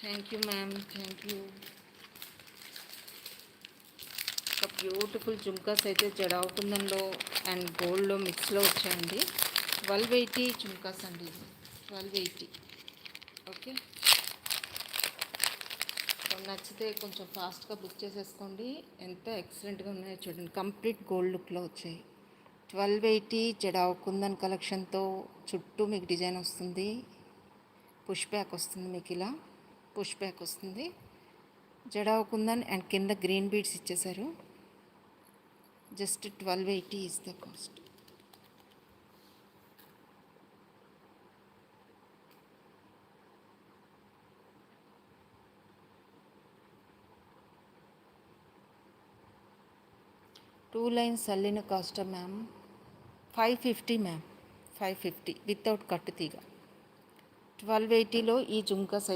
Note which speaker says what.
Speaker 1: Thank you ma'am, thank you. ఒక beautiful jhumkas అయితే jadau కుందన్లో and గోల్డ్లో మిక్స్లో వచ్చాయండి. 1280 జుమ్కాస్ అండి, ఇది 1280. ఓకే, నచ్చితే కొంచెం ఫాస్ట్గా బుక్ చేసేసుకోండి. ఎంత ఎక్సలెంట్గా ఉన్నాయో చూడండి, కంప్లీట్ గోల్డ్ లుక్లో వచ్చాయి. 1280 జడావు కుందన్ కలెక్షన్తో చుట్టూ మీకు డిజైన్ వస్తుంది. పుష్ బ్యాక్ వస్తుంది, మీకు ఇలా పుష్ బ్యాక్ వస్తుంది. జడావు కుందన్ అండ్ కింద గ్రీన్ బీడ్స్ ఇచ్చేసారు. Just 1280 is the cost. Two lines అల్లిన కాస్ట్ మ్యామ్ 550 మ్యామ్, 550 వితౌట్ కట్టు తీగ. 1280లో ఈ జుమ్కాస్